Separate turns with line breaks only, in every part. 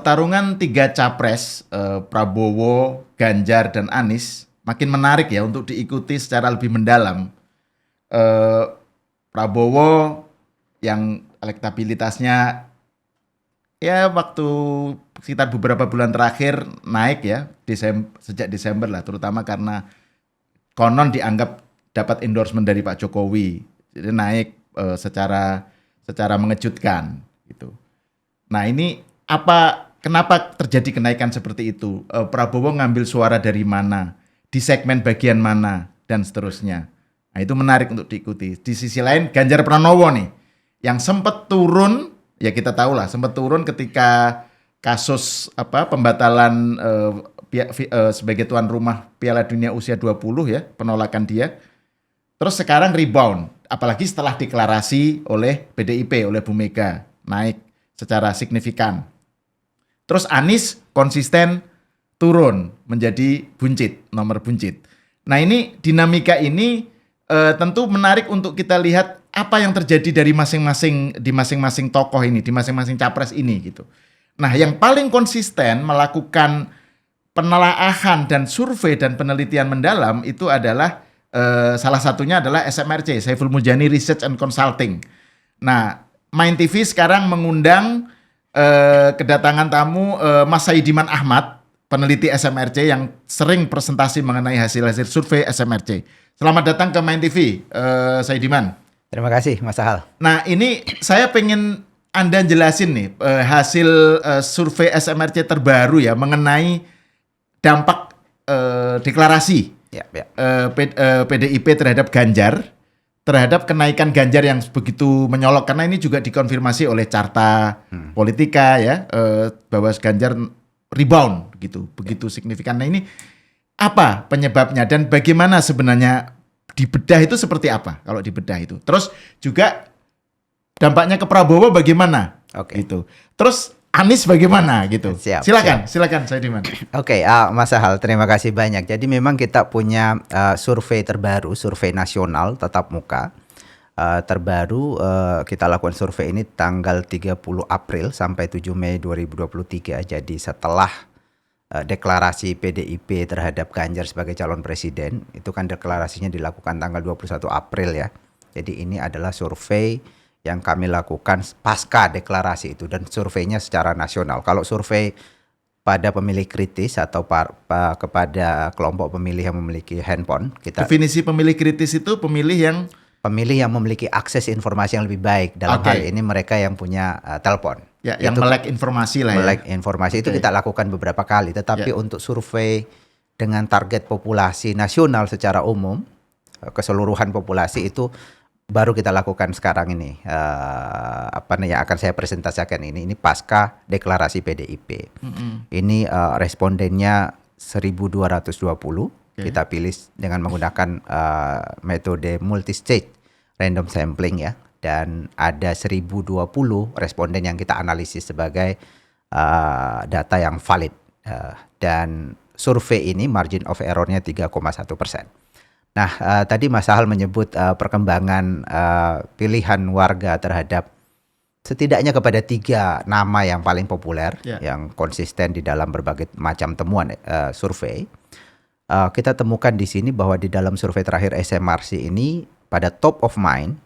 pertarungan 3 capres, Prabowo, Ganjar, dan Anies, makin menarik ya untuk diikuti secara lebih mendalam. Prabowo yang elektabilitasnya ya waktu sekitar beberapa bulan terakhir naik ya, sejak Desember lah, terutama karena konon dianggap dapat endorsement dari Pak Jokowi, jadi naik secara mengejutkan gitu. Nah ini kenapa terjadi kenaikan seperti itu? Prabowo ngambil suara dari mana, di segmen bagian mana, dan seterusnya. Nah itu menarik untuk diikuti. Di sisi lain Ganjar Pranowo nih, yang sempat turun, ya kita tahu lah, sempat turun ketika kasus pembatalan sebagai tuan rumah Piala Dunia usia 20 ya, penolakan dia. Terus sekarang rebound, apalagi setelah deklarasi oleh PDIP, oleh Bu Mega, naik secara signifikan. Terus Anies konsisten turun menjadi buncit, nomor buncit. Nah ini dinamika ini tentu menarik untuk kita lihat apa yang terjadi di masing-masing tokoh ini, di masing-masing capres ini gitu. Nah yang paling konsisten melakukan penelaahan dan survei dan penelitian mendalam itu adalah salah satunya adalah SMRC, Saiful Mujani Research and Consulting. Nah, Main TV sekarang mengundang kedatangan tamu Mas Saidiman Ahmad, peneliti SMRC yang sering presentasi mengenai hasil-hasil survei SMRC. Selamat datang ke Main TV, Saidiman.
Terima kasih, Mas Sahal.
Nah, ini saya pengen Anda jelasin nih hasil survei SMRC terbaru ya mengenai dampak deklarasi PDIP terhadap Ganjar, terhadap kenaikan Ganjar yang begitu menyolok, karena ini juga dikonfirmasi oleh Carta Politika ya, bahwa Ganjar rebound gitu, begitu signifikan. Nah ini apa penyebabnya dan bagaimana sebenarnya dibedah itu seperti apa kalau dibedah itu? Terus juga dampaknya ke Prabowo bagaimana? Gitu. Terus Anies bagaimana gitu? Silakan Saidiman.
Mas Sahal, terima kasih banyak. Jadi memang kita punya survei terbaru, survei nasional tatap muka terbaru. Kita lakukan survei ini tanggal 30 April sampai 7 Mei 2023. Jadi setelah deklarasi PDIP terhadap Ganjar sebagai calon presiden, itu kan deklarasinya dilakukan tanggal 21 April ya. Jadi ini adalah survei yang kami lakukan pasca deklarasi itu, dan surveinya secara nasional. Kalau survei pada pemilih kritis atau kepada kelompok pemilih yang memiliki handphone,
definisi pemilih kritis itu pemilih yang
memiliki akses informasi yang lebih baik. Dalam hal ini mereka yang punya telepon.
Ya, yang melek informasi lah ya.
Melek informasi itu kita lakukan beberapa kali. Tetapi untuk survei dengan target populasi nasional secara umum, keseluruhan populasi itu baru kita lakukan sekarang ini. Yang akan saya presentasikan ini pasca deklarasi PDIP. Ini respondennya 1.220. Kita pilih dengan menggunakan metode multi-stage random sampling ya. Dan ada 1.020 responden yang kita analisis sebagai data yang valid. Dan survei ini margin of error-nya 3,1%. Nah, tadi Mas Sahal menyebut perkembangan pilihan warga terhadap setidaknya kepada 3 nama yang paling populer, yang konsisten di dalam berbagai macam temuan survei. Kita temukan di sini bahwa di dalam survei terakhir SMRC ini, pada top of mind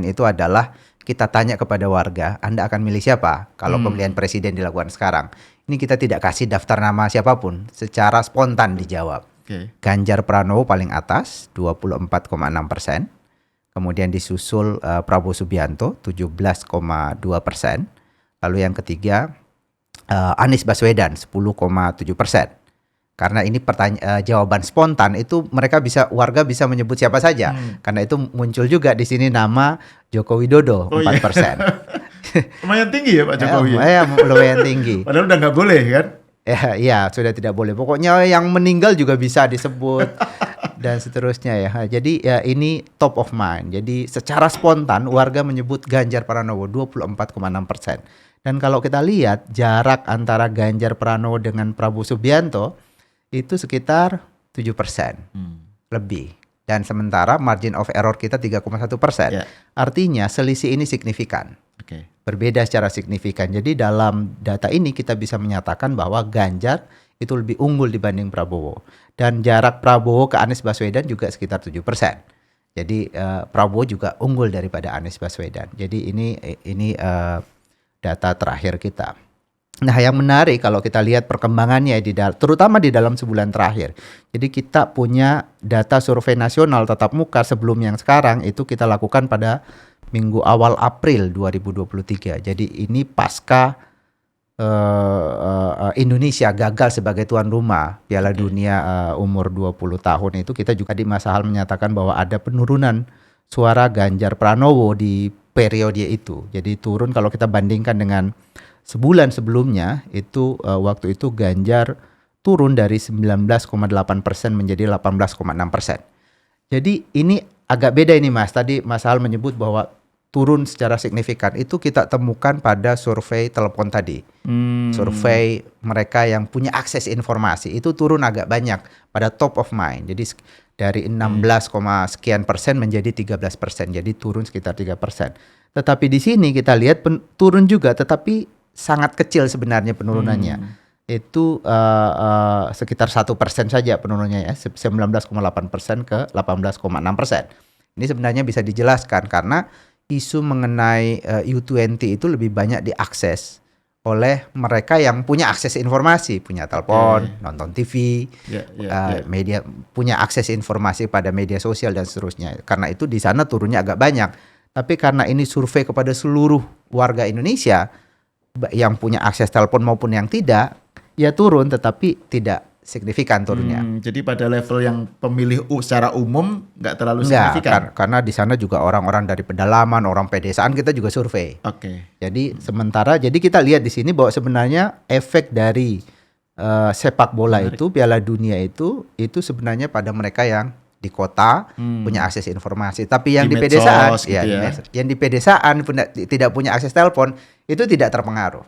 itu adalah kita tanya kepada warga, Anda akan milih siapa kalau pemilihan presiden dilakukan sekarang. Ini kita tidak kasih daftar nama siapapun, secara spontan dijawab. Ganjar Pranowo paling atas 24,6%, kemudian disusul Prabowo Subianto 17,2%, lalu yang ketiga Anies Baswedan 10,7%. Karena ini jawaban spontan itu warga bisa menyebut siapa saja, karena itu muncul juga di sini nama Joko Widodo 4%.
Lumayan tinggi ya Pak Jokowi.
Lumayan tinggi.
Padahal udah nggak boleh kan?
Ya, sudah tidak boleh. Pokoknya yang meninggal juga bisa disebut dan seterusnya ya. Jadi ya ini top of mind. Jadi secara spontan warga menyebut Ganjar Pranowo 24,6%. Dan kalau kita lihat jarak antara Ganjar Pranowo dengan Prabowo Subianto itu sekitar 7% lebih. Dan sementara margin of error kita 3,1%.
Ya.
Artinya selisih ini signifikan.
Oke.
Berbeda secara signifikan. Jadi dalam data ini kita bisa menyatakan bahwa Ganjar itu lebih unggul dibanding Prabowo. Dan jarak Prabowo ke Anies Baswedan juga sekitar 7%. Jadi Prabowo juga unggul daripada Anies Baswedan. Jadi ini data terakhir kita. Nah, yang menarik kalau kita lihat perkembangannya terutama di dalam sebulan terakhir. Jadi kita punya data survei nasional tatap muka sebelum yang sekarang itu kita lakukan pada minggu awal April 2023. Jadi ini pasca Indonesia gagal sebagai tuan rumah Piala Dunia umur 20 tahun itu, kita juga di Mas Hal menyatakan bahwa ada penurunan suara Ganjar Pranowo di periode itu. Jadi turun kalau kita bandingkan dengan sebulan sebelumnya itu waktu itu Ganjar turun dari 19,8% menjadi 18,6%. Jadi ini agak beda ini Mas. Tadi Mas Hal menyebut bahwa turun secara signifikan itu kita temukan pada survei telepon tadi. Survei mereka yang punya akses informasi itu turun agak banyak pada top of mind. Jadi dari 16, sekian persen menjadi 13%. Jadi turun sekitar 3%. Tetapi di sini kita lihat turun juga tetapi sangat kecil sebenarnya penurunannya. Itu sekitar 1% saja penurunannya ya, 19,8% ke 18,6%. Ini sebenarnya bisa dijelaskan karena isu mengenai U20 itu lebih banyak diakses oleh mereka yang punya akses informasi, punya telepon, nonton TV, media, punya akses informasi pada media sosial dan seterusnya. Karena itu di sana turunnya agak banyak. Tapi karena ini survei kepada seluruh warga Indonesia yang punya akses telepon maupun yang tidak, ya turun tetapi tidak signifikan turunnya.
Jadi pada level yang pemilih secara umum nggak terlalu signifikan.
Karena di sana juga orang-orang dari pedalaman, orang pedesaan kita juga survei.
Oke.
Jadi jadi kita lihat di sini bahwa sebenarnya efek dari sepak bola itu, Piala Dunia itu sebenarnya pada mereka yang di kota punya akses informasi. Tapi yang di pedesaan,
medsos, gitu ya.
yang di pedesaan tidak punya akses telepon itu tidak terpengaruh.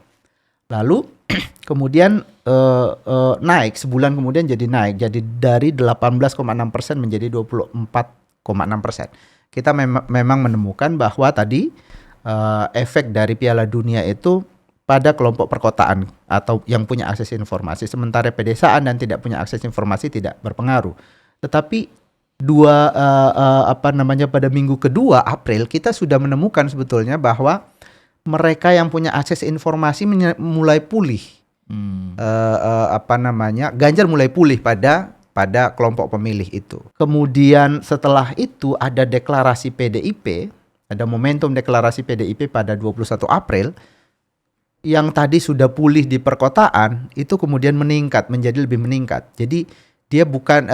Lalu kemudian naik sebulan kemudian jadi naik, jadi dari 18,6% menjadi 24,6%. Kita memang menemukan bahwa tadi efek dari Piala Dunia itu pada kelompok perkotaan atau yang punya akses informasi, sementara pedesaan dan tidak punya akses informasi tidak berpengaruh. Tetapi pada minggu kedua April kita sudah menemukan sebetulnya bahwa mereka yang punya akses informasi mulai pulih. Ganjar mulai pulih pada kelompok pemilih itu. Kemudian setelah itu ada deklarasi PDIP, ada momentum deklarasi PDIP pada 21 April yang tadi sudah pulih di perkotaan itu kemudian menjadi lebih meningkat. Jadi dia bukan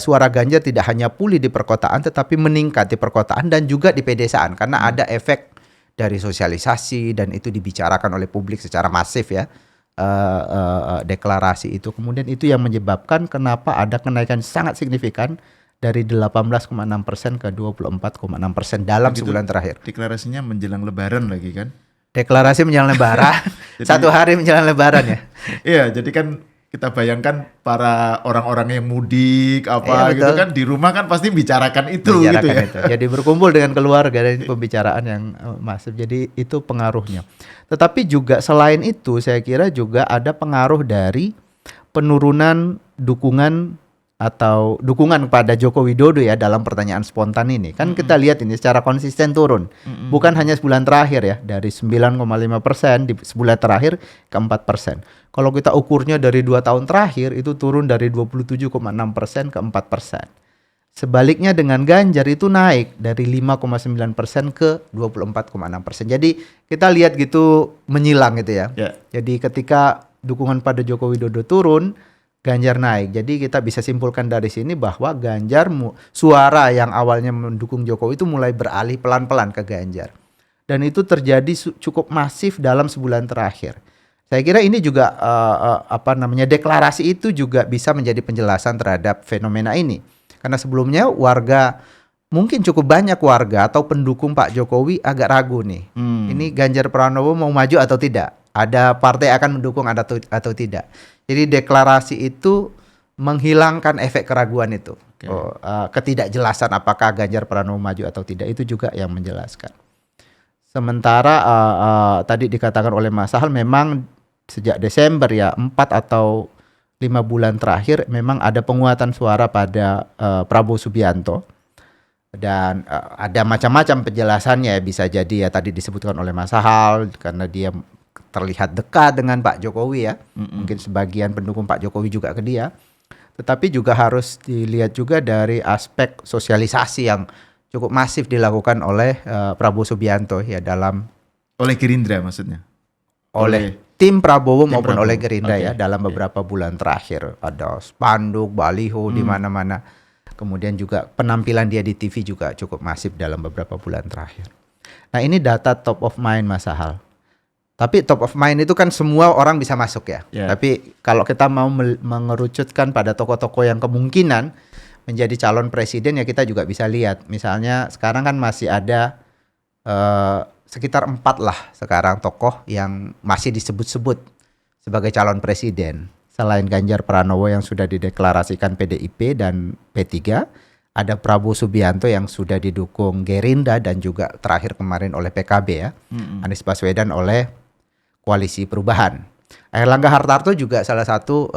suara Ganjar tidak hanya pulih di perkotaan tetapi meningkat di perkotaan dan juga di pedesaan karena ada efek dari sosialisasi dan itu dibicarakan oleh publik secara masif ya, deklarasi itu. Kemudian itu yang menyebabkan kenapa ada kenaikan sangat signifikan dari 18,6% ke 24,6% dalam sebulan terakhir.
Deklarasinya menjelang Lebaran lagi kan?
Deklarasi menjelang Lebaran, satu hari menjelang Lebaran ya.
Iya, jadi kan kita bayangkan para orang-orang yang mudik gitu kan di rumah kan pasti bicarakan itu gitu ya.
Itu. Jadi berkumpul dengan keluarga dan pembicaraan yang masif. Jadi itu pengaruhnya. Tetapi juga selain itu saya kira juga ada pengaruh dari penurunan dukungan atau dukungan pada Joko Widodo ya dalam pertanyaan spontan ini. Kan kita lihat ini secara konsisten turun. Bukan hanya sebulan terakhir ya, dari 9,5% di sebulan terakhir ke 4%. Kalau kita ukurnya dari 2 tahun terakhir itu turun dari 27,6% ke 4%. Sebaliknya dengan Ganjar itu naik dari 5,9% ke 24,6%. Jadi kita lihat gitu menyilang gitu ya. Jadi ketika dukungan pada Joko Widodo turun, Ganjar naik. Jadi kita bisa simpulkan dari sini bahwa Ganjar suara yang awalnya mendukung Jokowi itu mulai beralih pelan-pelan ke Ganjar. Dan itu terjadi cukup masif dalam sebulan terakhir. Saya kira ini juga deklarasi itu juga bisa menjadi penjelasan terhadap fenomena ini. Karena sebelumnya mungkin cukup banyak warga atau pendukung Pak Jokowi agak ragu nih. Ini Ganjar Pranowo mau maju atau tidak? Ada partai akan mendukung atau tidak? Jadi deklarasi itu menghilangkan efek keraguan itu. ketidakjelasan apakah Ganjar Pranowo maju atau tidak, itu juga yang menjelaskan. Sementara tadi dikatakan oleh Mas Sahal, memang sejak Desember ya 4 atau 5 bulan terakhir memang ada penguatan suara pada Prabowo Subianto. Dan ada macam-macam penjelasannya, bisa jadi ya tadi disebutkan oleh Mas Sahal karena dia terlihat dekat dengan Pak Jokowi ya. Mungkin sebagian pendukung Pak Jokowi juga ke dia. Tetapi juga harus dilihat juga dari aspek sosialisasi yang cukup masif dilakukan oleh Prabowo Subianto ya, dalam
Oleh Gerindra maksudnya.
oleh tim Prabowo
Tim
maupun
Prabowo.
oleh Gerindra ya,
Oke,
dalam beberapa bulan terakhir. Ada spanduk, baliho di mana-mana. Kemudian juga penampilan dia di TV juga cukup masif dalam beberapa bulan terakhir. Nah, ini data top of mind Mas Sahal. Tapi top of mind itu kan semua orang bisa masuk ya.
Ya.
Tapi kalau kita mau mengerucutkan pada tokoh-tokoh yang kemungkinan menjadi calon presiden, ya kita juga bisa lihat. Misalnya sekarang kan masih ada sekitar 4 lah sekarang tokoh yang masih disebut-sebut sebagai calon presiden. Selain Ganjar Pranowo yang sudah dideklarasikan PDIP dan P3, ada Prabowo Subianto yang sudah didukung Gerindra dan juga terakhir kemarin oleh PKB ya. Anies Baswedan oleh Koalisi Perubahan. Airlangga Hartarto juga salah satu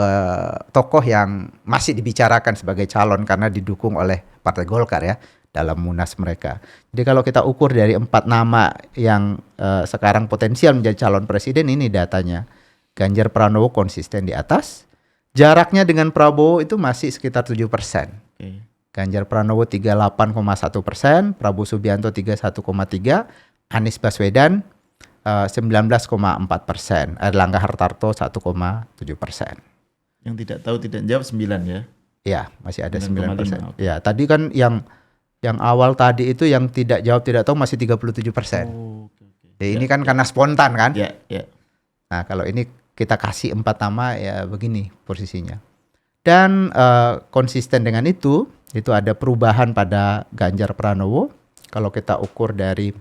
tokoh yang masih dibicarakan sebagai calon karena didukung oleh Partai Golkar ya dalam munas mereka. Jadi kalau kita ukur dari 4 nama yang sekarang potensial menjadi calon presiden, ini datanya. Ganjar Pranowo konsisten di atas. Jaraknya dengan Prabowo itu masih sekitar 7%. Ganjar Pranowo 38,1%, Prabowo Subianto 31,3%, Anies Baswedan 19,4%, Airlangga Hartarto 1,7%.
Yang tidak tahu tidak jawab 9 ya.
Ya, masih ada 9%.
9,5.
Ya, tadi kan yang awal tadi itu yang tidak jawab tidak tahu masih 37%. Ya, ini kan karena spontan kan?
Ya.
Nah, kalau ini kita kasih 4 nama ya begini posisinya. Dan konsisten dengan itu ada perubahan pada Ganjar Pranowo. Kalau kita ukur dari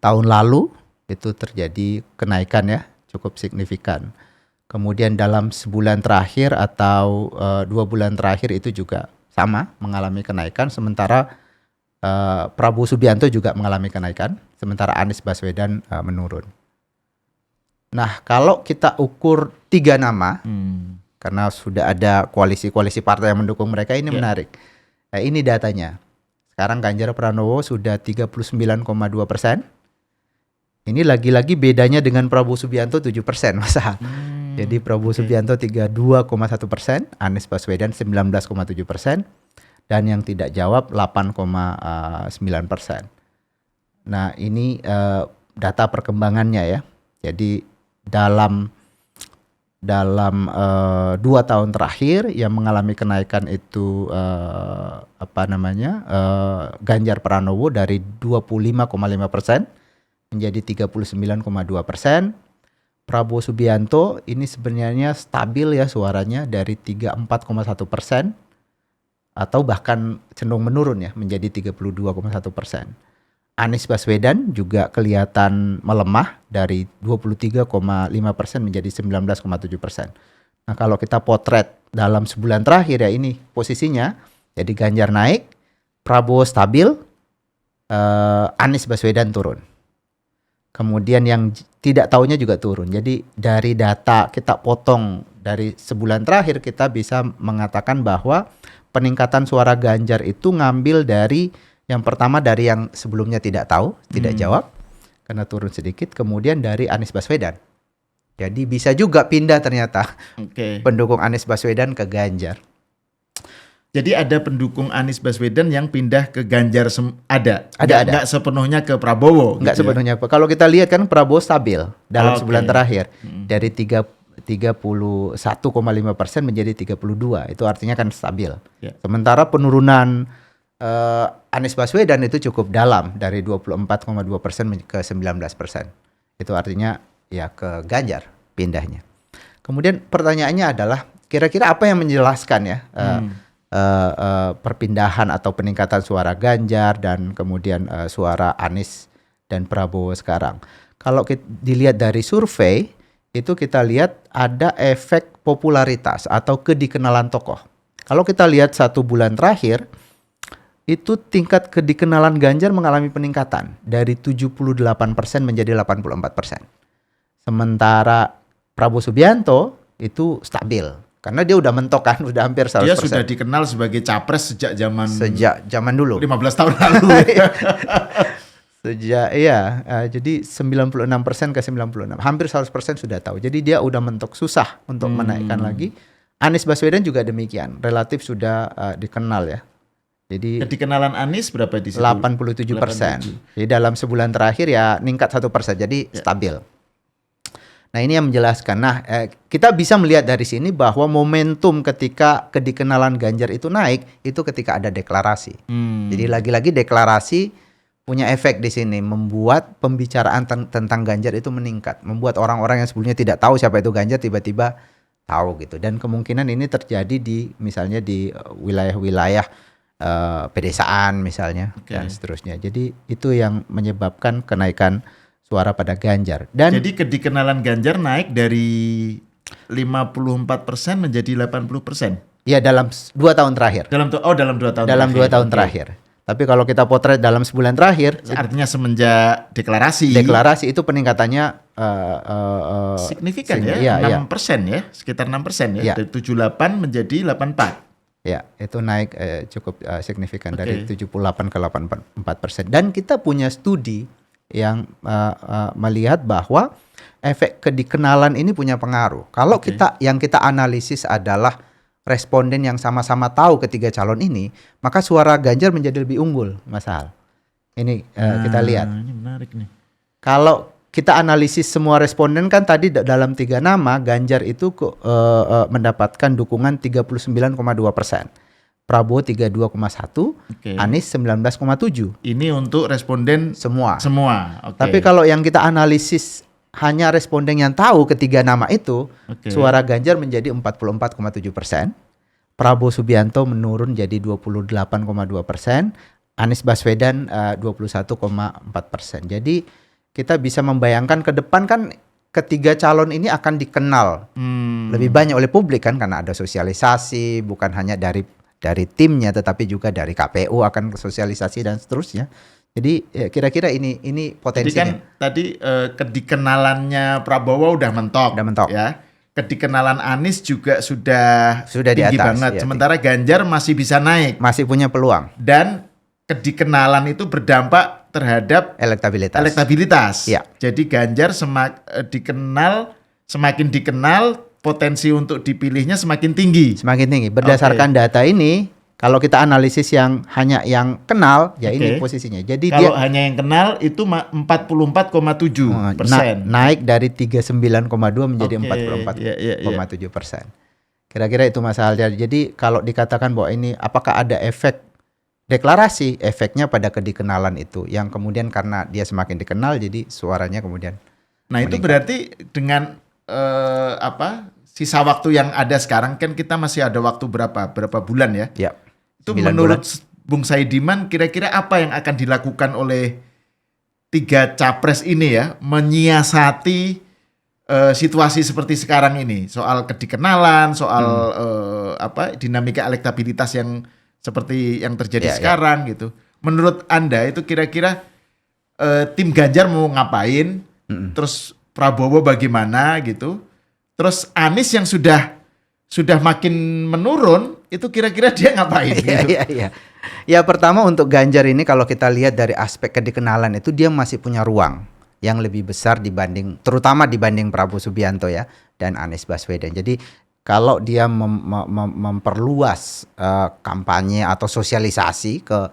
tahun lalu itu terjadi kenaikan ya, cukup signifikan. Kemudian dalam sebulan terakhir atau 2 bulan terakhir itu juga sama mengalami kenaikan. Sementara Prabowo Subianto juga mengalami kenaikan. Sementara Anies Baswedan menurun. Nah, kalau kita ukur 3 nama, karena sudah ada koalisi-koalisi partai yang mendukung mereka, ini menarik. Nah, ini datanya. Sekarang Ganjar Pranowo sudah 39,2%. Ini lagi-lagi bedanya dengan Prabowo Subianto 7%, masa. Jadi Prabowo Subianto 32,1%, Anies Baswedan 19,7%, dan yang tidak jawab 8,9%. Nah, ini data perkembangannya ya. Jadi dalam 2 tahun terakhir yang mengalami kenaikan itu Ganjar Pranowo dari 25,5% menjadi 39,2%. Prabowo Subianto ini sebenarnya stabil ya suaranya dari 34,1% atau bahkan cenderung menurun ya menjadi 32,1%. Anies Baswedan juga kelihatan melemah dari 23,5% menjadi 19,7%. Nah, kalau kita potret dalam sebulan terakhir ya ini posisinya, jadi Ganjar naik, Prabowo stabil, Anies Baswedan turun. Kemudian yang tidak tahunya juga turun. Jadi dari data kita potong dari sebulan terakhir, kita bisa mengatakan bahwa peningkatan suara Ganjar itu ngambil dari yang pertama dari yang sebelumnya tidak tahu, tidak jawab karena turun sedikit, kemudian dari Anies Baswedan. Jadi bisa juga pindah ternyata pendukung Anies Baswedan ke Ganjar.
Jadi ada pendukung Anies Baswedan yang pindah ke Ganjar ada. Nggak sepenuhnya ke Prabowo.
Nggak
gitu
sepenuhnya. Ya? Kalau kita lihat kan Prabowo stabil dalam sebulan terakhir dari 31,5% menjadi 32. Itu artinya kan stabil.
Ya.
Sementara penurunan Anies Baswedan itu cukup dalam dari 24,2% ke 19%. Itu artinya ya ke Ganjar pindahnya. Kemudian pertanyaannya adalah kira-kira apa yang menjelaskan ya perpindahan atau peningkatan suara Ganjar dan kemudian suara Anies dan Prabowo sekarang. Kalau dilihat dari survei itu kita lihat ada efek popularitas atau kedikenalan tokoh. Kalau kita lihat 1 bulan terakhir, itu tingkat kedikenalan Ganjar mengalami peningkatan dari 78% menjadi 84%. Sementara Prabowo Subianto itu stabil karena dia udah mentok kan, udah hampir 100%.
Dia sudah dikenal sebagai capres sejak
zaman dulu.
15 tahun lalu.
Jadi 96% ke 96, hampir 100% sudah tahu. Jadi dia udah mentok, susah untuk menaikkan lagi. Anies Baswedan juga demikian, relatif sudah dikenal ya. Jadi
Kedikenalan Anies berapa di situ?
87%. Jadi dalam sebulan terakhir ya meningkat 1%, jadi stabil. Nah ini yang menjelaskan. Nah kita bisa melihat dari sini bahwa momentum ketika kedikenalan Ganjar itu naik itu ketika ada deklarasi. Jadi lagi-lagi deklarasi punya efek di sini, membuat pembicaraan tentang Ganjar itu meningkat, membuat orang-orang yang sebelumnya tidak tahu siapa itu Ganjar tiba-tiba tahu gitu. Dan kemungkinan ini terjadi misalnya di wilayah-wilayah pedesaan misalnya dan seterusnya. Jadi itu yang menyebabkan kenaikan suara pada Ganjar. Dan
jadi kedikenalan Ganjar naik dari 54% menjadi 80%.
Ya dalam 2 tahun terakhir.
Dalam 2 tahun.
Dalam 2 tahun terakhir. Tapi kalau kita potret dalam sebulan terakhir,
artinya semenjak deklarasi
itu peningkatannya
signifikan ya, 6% ya, sekitar 6% ya, dari 78 menjadi 84.
Ya, itu naik cukup signifikan dari 78 ke 84%. Dan kita punya studi yang melihat bahwa efek kedikenalan ini punya pengaruh. Kalau yang kita analisis adalah responden yang sama-sama tahu ketiga calon ini, maka suara Ganjar menjadi lebih unggul, Mas Hal. Ini kita lihat.
Ini menarik nih.
Kalau kita analisis semua responden kan tadi dalam 3 nama Ganjar itu mendapatkan dukungan 39,2%, Prabowo 32,1%, Anies 19,7%.
Ini untuk responden
semua.
Okay.
Tapi kalau yang kita analisis hanya responden yang tahu ketiga nama itu, suara Ganjar menjadi 44,7%, Prabowo Subianto menurun jadi 28,2%, Anies Baswedan 21,4%. Jadi kita bisa membayangkan ke depan kan ketiga calon ini akan dikenal lebih banyak oleh publik kan, karena ada sosialisasi bukan hanya dari timnya tetapi juga dari KPU akan sosialisasi dan seterusnya. Jadi kira-kira ini potensinya.
Jadi kan tadi kedikenalannya Prabowo udah mentok. Ya. Kedikenalan Anies juga sudah tinggi
di atas,
banget.
ya,
Sementara Ganjar masih bisa naik.
Masih punya peluang.
Dan kedikenalan itu berdampak terhadap elektabilitas.
Ya.
Jadi Ganjar semakin dikenal, potensi untuk dipilihnya semakin tinggi.
Berdasarkan data ini, kalau kita analisis yang hanya yang kenal, ya ini posisinya. Jadi
kalau hanya yang kenal itu 44,7%.
Naik dari 39,2 menjadi 44,7%. Kira-kira itu Mas Haldar. Jadi kalau dikatakan bahwa ini apakah ada efek deklarasi, efeknya pada kedikenalan itu yang kemudian karena dia semakin dikenal jadi suaranya kemudian
meningkat. Itu berarti dengan sisa waktu yang ada sekarang kan kita masih ada waktu berapa bulan ya?
Ya.
Itu menurut Bung Saidiman kira-kira apa yang akan dilakukan oleh 3 capres ini ya menyiasati situasi seperti sekarang ini, soal kedikenalan, soal dinamika elektabilitas yang seperti yang terjadi sekarang gitu. Menurut Anda itu kira-kira tim Ganjar mau ngapain? Terus Prabowo bagaimana gitu? Terus Anies yang sudah makin menurun itu kira-kira dia ngapain?
Ya pertama untuk Ganjar ini kalau kita lihat dari aspek kedikenalan itu dia masih punya ruang yang lebih besar terutama dibanding Prabowo Subianto ya dan Anies Baswedan. Jadi kalau dia memperluas kampanye atau sosialisasi ke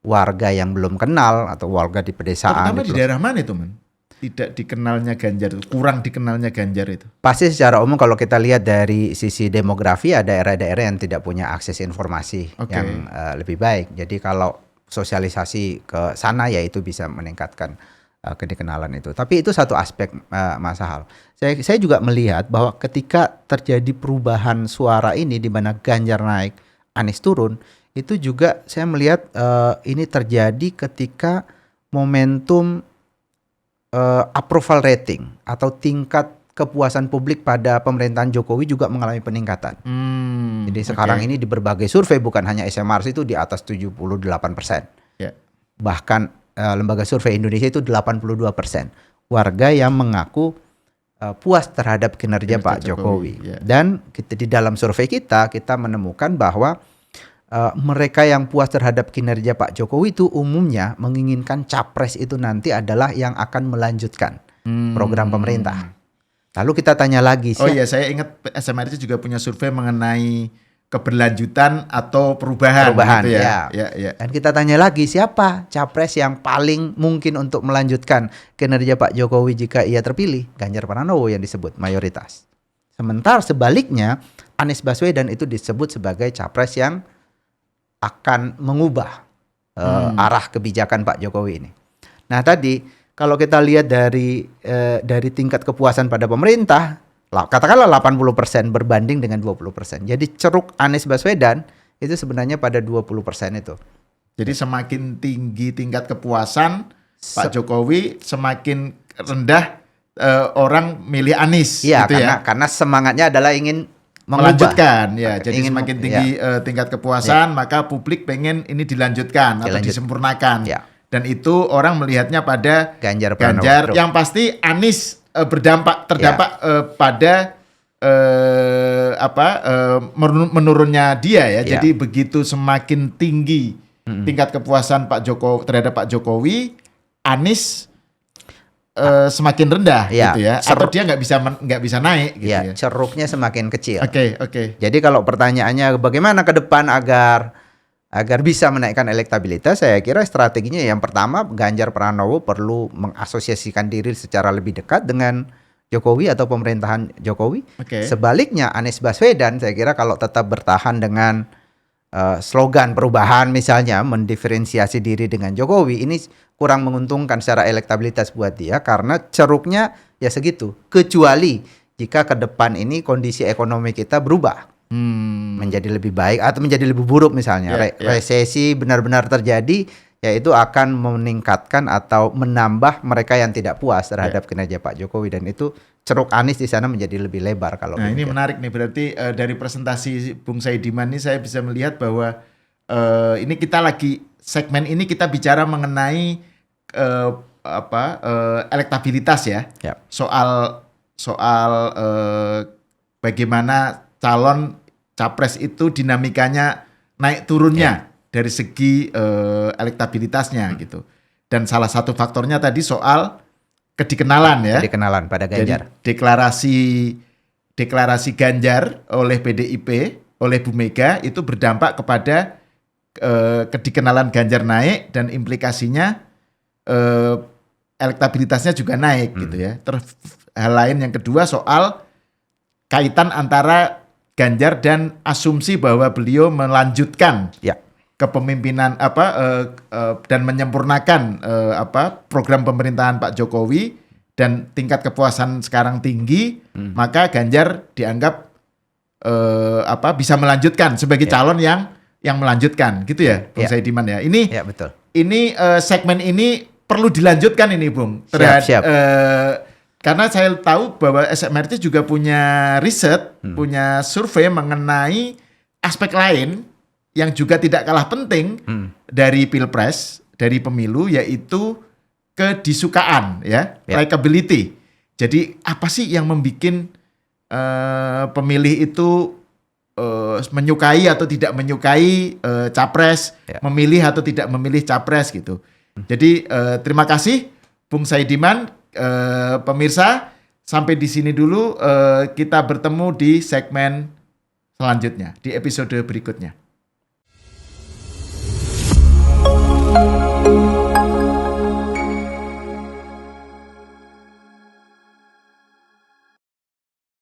warga yang belum kenal atau warga di pedesaan.
Terutama di daerah mana itu, Man? Tidak dikenalnya Ganjar itu, kurang dikenalnya Ganjar itu.
Pasti secara umum kalau kita lihat dari sisi demografi ada daerah-daerah yang tidak punya akses informasi yang lebih baik. Jadi kalau sosialisasi ke sana ya itu bisa meningkatkan kedikenalan itu. Tapi itu satu aspek Mas Hal. Saya juga melihat bahwa ketika terjadi perubahan suara ini di mana Ganjar naik, Anies turun, itu juga saya melihat ini terjadi ketika momentum approval rating atau tingkat kepuasan publik pada pemerintahan Jokowi juga mengalami peningkatan. Jadi sekarang ini di berbagai survei, bukan hanya SMRC, itu di atas 78%.
Ya.
Bahkan lembaga survei Indonesia itu 82% warga yang mengaku puas terhadap kinerja Pak Jokowi.
Ya.
Dan kita, di dalam survei kita menemukan bahwa mereka yang puas terhadap kinerja Pak Jokowi itu umumnya menginginkan capres itu nanti adalah yang akan melanjutkan program pemerintah. Lalu kita tanya lagi.
Oh iya, saya ingat SMRC juga punya survei mengenai keberlanjutan atau perubahan gitu ya. Ya.
Dan kita tanya lagi, siapa capres yang paling mungkin untuk melanjutkan kinerja Pak Jokowi jika ia terpilih? Ganjar Pranowo yang disebut mayoritas. Sementara sebaliknya, Anies Baswedan itu disebut sebagai capres yang akan mengubah arah kebijakan Pak Jokowi ini. Nah tadi kalau kita lihat dari tingkat kepuasan pada pemerintah, katakanlah 80% berbanding dengan 20%. Jadi ceruk Anies Baswedan itu sebenarnya pada 20% itu.
Jadi semakin tinggi tingkat kepuasan Pak Jokowi, semakin rendah orang milih Anies.
Iya,
gitu
karena semangatnya adalah ingin
melanjutkan ya. Jadi
ingin
semakin tinggi tingkat kepuasan, maka publik pengen ini dilanjutkan atau disempurnakan.
Ya.
Dan itu orang melihatnya pada
Ganjar Pranowo.
yang pasti Anies terdampak pada menurunnya dia ya. Jadi begitu semakin tinggi tingkat kepuasan Pak Jokowi terhadap Pak Jokowi, Anies semakin rendah gitu ya. Atau dia nggak bisa naik gitu ya.
Ceruknya semakin kecil.
Oke.
Jadi kalau pertanyaannya bagaimana ke depan agar bisa menaikkan elektabilitas, saya kira strateginya yang pertama, Ganjar Pranowo perlu mengasosiasikan diri secara lebih dekat dengan Jokowi atau pemerintahan Jokowi. Sebaliknya Anies Baswedan saya kira kalau tetap bertahan dengan slogan perubahan misalnya, mendiferensiasi diri dengan Jokowi, ini kurang menguntungkan secara elektabilitas buat dia karena ceruknya ya segitu. Kecuali jika ke depan ini kondisi ekonomi kita berubah. Menjadi lebih baik atau menjadi lebih buruk misalnya, resesi benar-benar terjadi, yaitu akan meningkatkan atau menambah mereka yang tidak puas terhadap kinerja Pak Jokowi, dan itu ceruk Anies di sana menjadi lebih lebar kalau.
Nah ini menarik nih, berarti dari presentasi Bung Saidiman ini saya bisa melihat bahwa ini kita lagi segmen ini kita bicara mengenai elektabilitas ya. Soal bagaimana calon capres itu dinamikanya naik turunnya dari segi elektabilitasnya gitu. Dan salah satu faktornya tadi soal kedikenalan ya.
Kedikenalan pada Ganjar.
Jadi deklarasi Ganjar oleh PDIP, oleh Bu Mega itu berdampak kepada kedikenalan Ganjar naik dan implikasinya elektabilitasnya juga naik gitu ya. Terus hal lain yang kedua soal kaitan antara Ganjar dan asumsi bahwa beliau melanjutkan kepemimpinan dan menyempurnakan program pemerintahan Pak Jokowi, dan tingkat kepuasan sekarang tinggi, maka Ganjar dianggap bisa melanjutkan sebagai calon yang melanjutkan gitu ya, Bung Saidiman ya. Ini
betul.
Ini segmen ini perlu dilanjutkan ini, Bung.
Siap.
Karena saya tahu bahwa SMRC juga punya riset, punya survei mengenai aspek lain yang juga tidak kalah penting dari pilpres, dari pemilu, yaitu kedisukaan ya, likability. Jadi apa sih yang membuat pemilih itu menyukai atau tidak menyukai capres, memilih atau tidak memilih capres gitu. Jadi terima kasih Bung Saidiman. Pemirsa, sampai di sini dulu, kita bertemu di segmen selanjutnya, di episode berikutnya.